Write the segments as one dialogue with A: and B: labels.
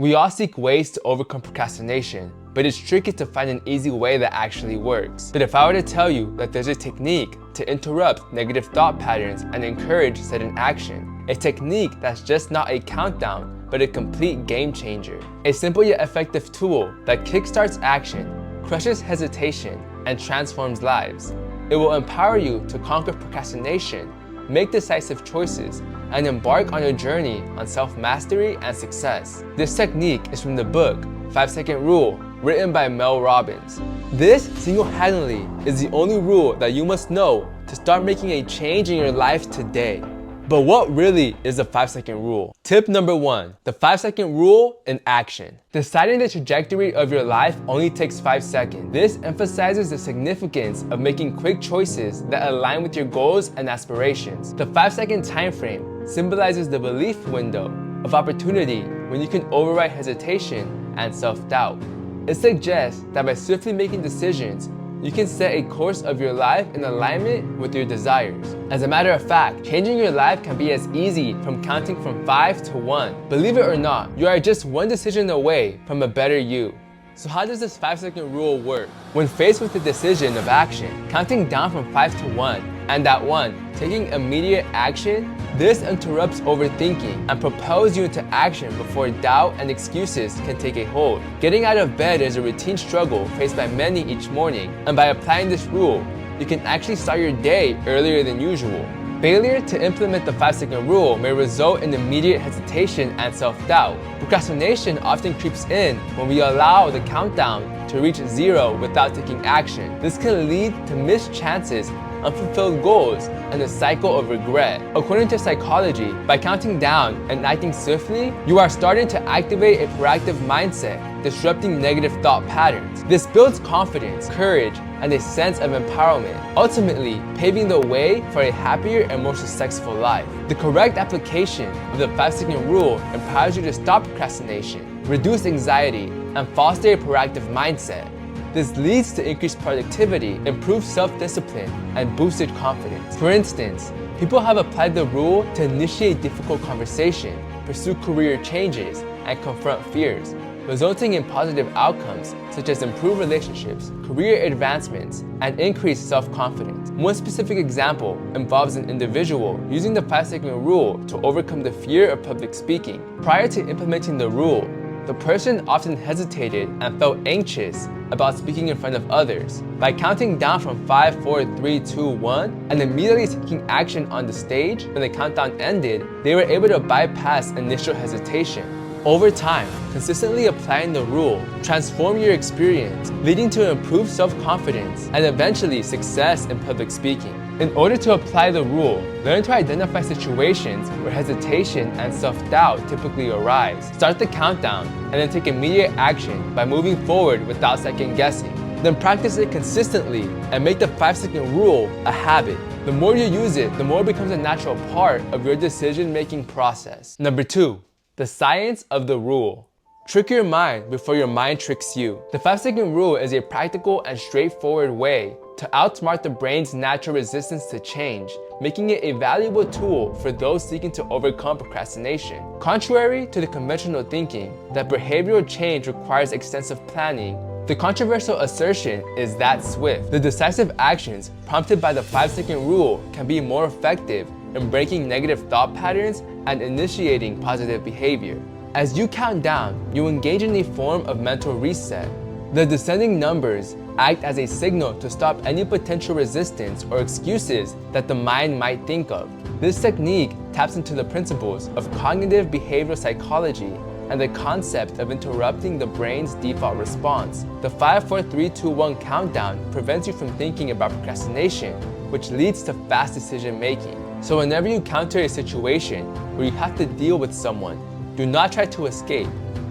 A: We all seek ways to overcome procrastination, but it's tricky to find an easy way that actually works. But if I were to tell you that there's a technique to interrupt negative thought patterns and encourage sudden action, a technique that's just not a countdown, but a complete game changer. A simple yet effective tool that kickstarts action, crushes hesitation, and transforms lives. It will empower you to conquer procrastination, make decisive choices, and embark on a journey on self-mastery and success. This technique is from the book 5-Second Rule, written by Mel Robbins. This single-handedly is the only rule that you must know to start making a change in your life today. But what really is the 5-second rule? Tip number 1, the 5-second rule in action. Deciding the trajectory of your life only takes 5 seconds. This emphasizes the significance of making quick choices that align with your goals and aspirations. The 5-second time frame symbolizes the belief window of opportunity when you can override hesitation and self-doubt. It suggests that by swiftly making decisions, you can set a course of your life in alignment with your desires. As a matter of fact, changing your life can be as easy from counting from 5 to 1. Believe it or not, you are just one decision away from a better you. So how does this 5-second rule work? When faced with the decision of action, counting down from 5 to 1, and at 1, taking immediate action, this interrupts overthinking and propels you into action before doubt and excuses can take a hold. Getting out of bed is a routine struggle faced by many each morning, and by applying this rule, you can actually start your day earlier than usual. Failure to implement the 5-second rule may result in immediate hesitation and self-doubt. Procrastination often creeps in when we allow the countdown to reach 0 without taking action. This can lead to missed chances, unfulfilled goals, and a cycle of regret. According to psychology, by counting down and acting swiftly, you are starting to activate a proactive mindset, disrupting negative thought patterns. This builds confidence, courage, and a sense of empowerment, ultimately paving the way for a happier and more successful life. The correct application of the 5-second rule empowers you to stop procrastination, reduce anxiety, and foster a proactive mindset. This leads to increased productivity, improved self-discipline, and boosted confidence. For instance, people have applied the rule to initiate difficult conversation, pursue career changes, and confront fears, resulting in positive outcomes such as improved relationships, career advancements, and increased self-confidence. One specific example involves an individual using the 5-second rule to overcome the fear of public speaking. Prior to implementing the rule, the person often hesitated and felt anxious about speaking in front of others. By counting down from 5, 4, 3, 2, 1, and immediately taking action on the stage when the countdown ended, they were able to bypass initial hesitation. Over time, consistently applying the rule transforms your experience, leading to improved self-confidence and eventually success in public speaking. In order to apply the rule, learn to identify situations where hesitation and self-doubt typically arise. Start the countdown and then take immediate action by moving forward without second-guessing. Then practice it consistently and make the 5-second rule a habit. The more you use it, the more it becomes a natural part of your decision-making process. Number 2, the science of the rule. Trick your mind before your mind tricks you. The 5-second rule is a practical and straightforward way to outsmart the brain's natural resistance to change, making it a valuable tool for those seeking to overcome procrastination. Contrary to the conventional thinking that behavioral change requires extensive planning, the controversial assertion is that swift. The decisive actions prompted by the 5-second rule can be more effective in breaking negative thought patterns and initiating positive behavior. As you count down, you engage in a form of mental reset. The descending numbers act as a signal to stop any potential resistance or excuses that the mind might think of. This technique taps into the principles of cognitive behavioral psychology and the concept of interrupting the brain's default response. The 5, 4, 3, 2, 1 countdown prevents you from thinking about procrastination, which leads to fast decision making. So whenever you encounter a situation where you have to deal with someone, do not try to escape.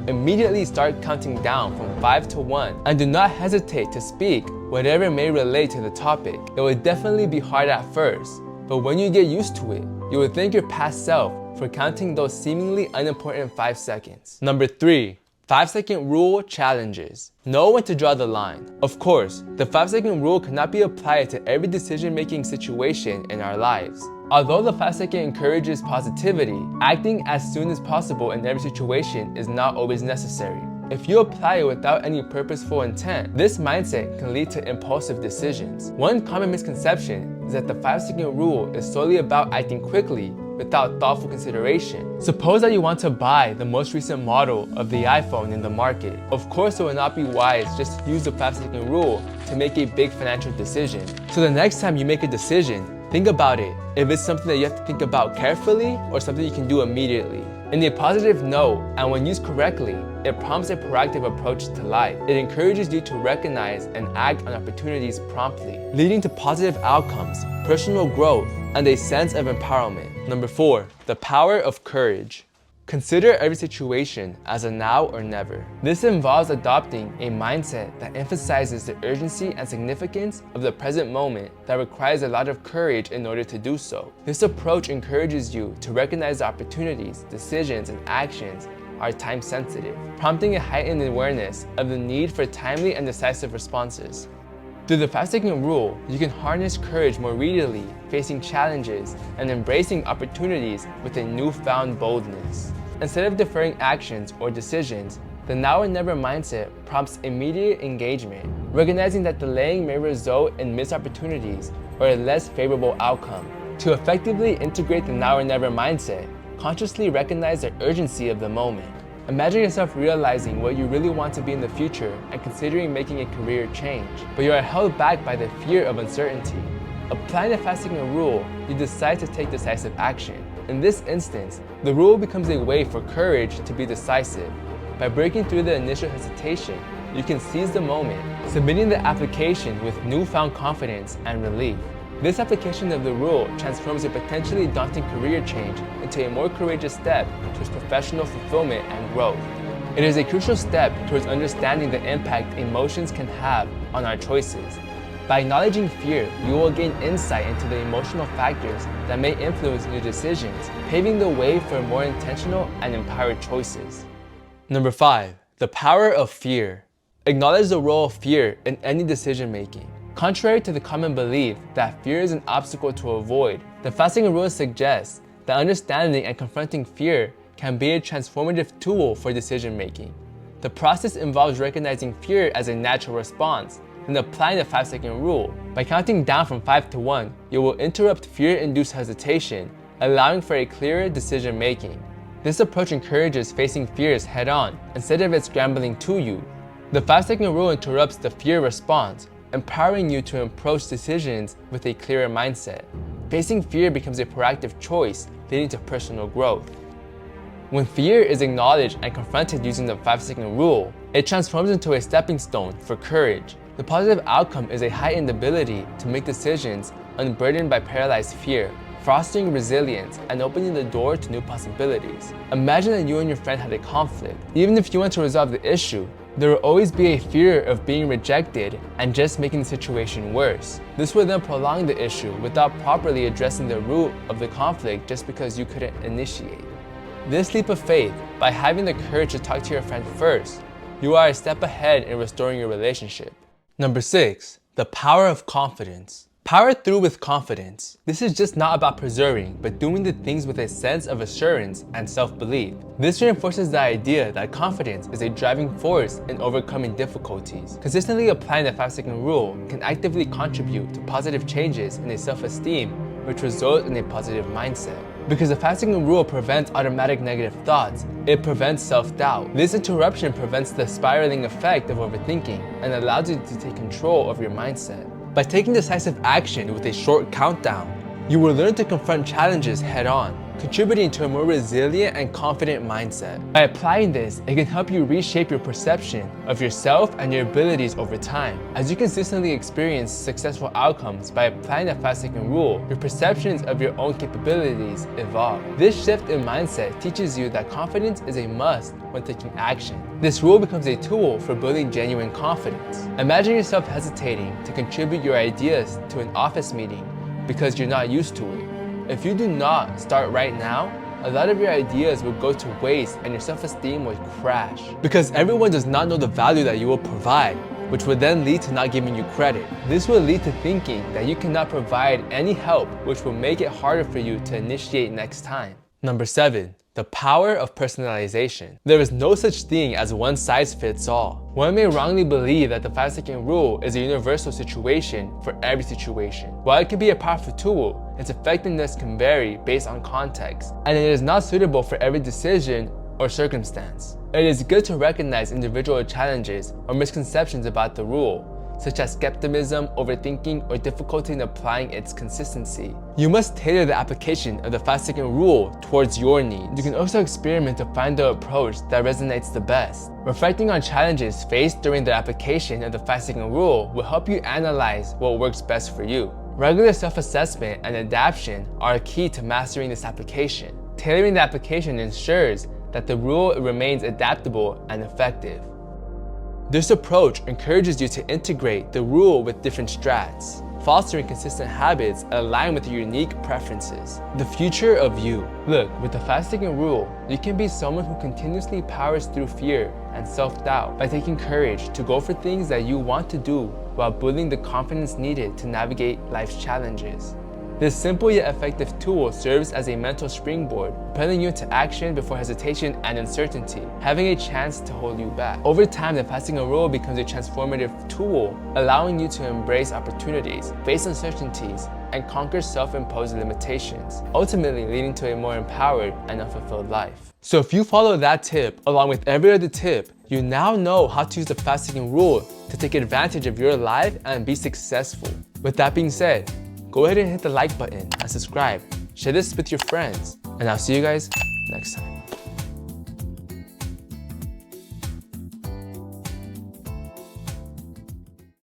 A: Immediately start counting down from 5 to 1 and do not hesitate to speak whatever may relate to the topic. It will definitely be hard at first, but when you get used to it, you will thank your past self for counting those seemingly unimportant 5 seconds. Number 3, 5-second rule challenges. Know when to draw the line. Of course, the 5-second rule cannot be applied to every decision-making situation in our lives. Although the 5-second encourages positivity, acting as soon as possible in every situation is not always necessary. If you apply it without any purposeful intent, this mindset can lead to impulsive decisions. One common misconception is that the 5-second rule is solely about acting quickly without thoughtful consideration. Suppose that you want to buy the most recent model of the iPhone in the market. Of course, it would not be wise just to use the 5-second rule to make a big financial decision. So the next time you make a decision, think about it. If it's something that you have to think about carefully or something you can do immediately. In a positive note, and when used correctly, it prompts a proactive approach to life. It encourages you to recognize and act on opportunities promptly, leading to positive outcomes, personal growth, and a sense of empowerment. Number 4, the power of courage. Consider every situation as a now or never. This involves adopting a mindset that emphasizes the urgency and significance of the present moment that requires a lot of courage in order to do so. This approach encourages you to recognize the opportunities, decisions, and actions are time sensitive, prompting a heightened awareness of the need for timely and decisive responses. Through the 5-second rule, you can harness courage more readily, facing challenges and embracing opportunities with a newfound boldness. Instead of deferring actions or decisions, the now or never mindset prompts immediate engagement, recognizing that delaying may result in missed opportunities or a less favorable outcome. To effectively integrate the now or never mindset, consciously recognize the urgency of the moment. Imagine yourself realizing what you really want to be in the future and considering making a career change, but you are held back by the fear of uncertainty. Applying the 5-second rule, you decide to take decisive action. In this instance, the rule becomes a way for courage to be decisive. By breaking through the initial hesitation, you can seize the moment, submitting the application with newfound confidence and relief. This application of the rule transforms a potentially daunting career change into a more courageous step towards professional fulfillment and growth. It is a crucial step towards understanding the impact emotions can have on our choices. By acknowledging fear, you will gain insight into the emotional factors that may influence your decisions, paving the way for more intentional and empowered choices. Number 5, the power of fear. Acknowledge the role of fear in any decision making. Contrary to the common belief that fear is an obstacle to avoid, the 5-second rule suggests that understanding and confronting fear can be a transformative tool for decision making. The process involves recognizing fear as a natural response, then applying the 5-second rule. By counting down from 5 to 1, you will interrupt fear-induced hesitation, allowing for a clearer decision making. This approach encourages facing fears head-on instead of it scrambling to you. The 5-second rule interrupts the fear response, empowering you to approach decisions with a clearer mindset. Facing fear becomes a proactive choice, leading to personal growth. When fear is acknowledged and confronted using the 5-second rule, it transforms into a stepping stone for courage. The positive outcome is a heightened ability to make decisions unburdened by paralyzed fear, fostering resilience and opening the door to new possibilities. Imagine that you and your friend had a conflict. Even if you want to resolve the issue, there will always be a fear of being rejected and just making the situation worse. This will then prolong the issue without properly addressing the root of the conflict just because you couldn't initiate. This leap of faith, by having the courage to talk to your friend first, you are a step ahead in restoring your relationship. Number 6, the power of confidence. Power through with confidence. This is just not about preserving, but doing the things with a sense of assurance and self-belief. This reinforces the idea that confidence is a driving force in overcoming difficulties. Consistently applying the 5-second rule can actively contribute to positive changes in a self-esteem, which result in a positive mindset. Because the 5-second rule prevents automatic negative thoughts, it prevents self-doubt. This interruption prevents the spiraling effect of overthinking and allows you to take control of your mindset. By taking decisive action with a short countdown, you will learn to confront challenges head-on, contributing to a more resilient and confident mindset. By applying this, it can help you reshape your perception of yourself and your abilities over time. As you consistently experience successful outcomes by applying the 5-second rule, your perceptions of your own capabilities evolve. This shift in mindset teaches you that confidence is a must when taking action. This rule becomes a tool for building genuine confidence. Imagine yourself hesitating to contribute your ideas to an office meeting because you're not used to it. If you do not start right now, a lot of your ideas will go to waste and your self-esteem will crash. Because everyone does not know the value that you will provide, which would then lead to not giving you credit. This will lead to thinking that you cannot provide any help, which will make it harder for you to initiate next time. Number 7. The power of personalization. There is no such thing as one size fits all. One may wrongly believe that the 5-second rule is a universal situation for every situation. While it can be a powerful tool, its effectiveness can vary based on context, and it is not suitable for every decision or circumstance. It is good to recognize individual challenges or misconceptions about the rule, such as skepticism, overthinking, or difficulty in applying its consistency. You must tailor the application of the 5-second rule towards your needs. You can also experiment to find the approach that resonates the best. Reflecting on challenges faced during the application of the 5-second rule will help you analyze what works best for you. Regular self-assessment and adaptation are key to mastering this application. Tailoring the application ensures that the rule remains adaptable and effective. This approach encourages you to integrate the rule with different strats, fostering consistent habits aligned with your unique preferences. The future of you. Look, with the 5-second rule, you can be someone who continuously powers through fear and self-doubt by taking courage to go for things that you want to do while building the confidence needed to navigate life's challenges. This simple yet effective tool serves as a mental springboard, propelling you into action before hesitation and uncertainty, having a chance to hold you back. Over time, the 5-second rule becomes a transformative tool, allowing you to embrace opportunities, face uncertainties, and conquer self-imposed limitations, ultimately leading to a more empowered and unfulfilled life. So if you follow that tip, along with every other tip, you now know how to use the 5-second rule to take advantage of your life and be successful. With that being said, go ahead and hit the like button and subscribe. Share this with your friends, and I'll see you guys next time.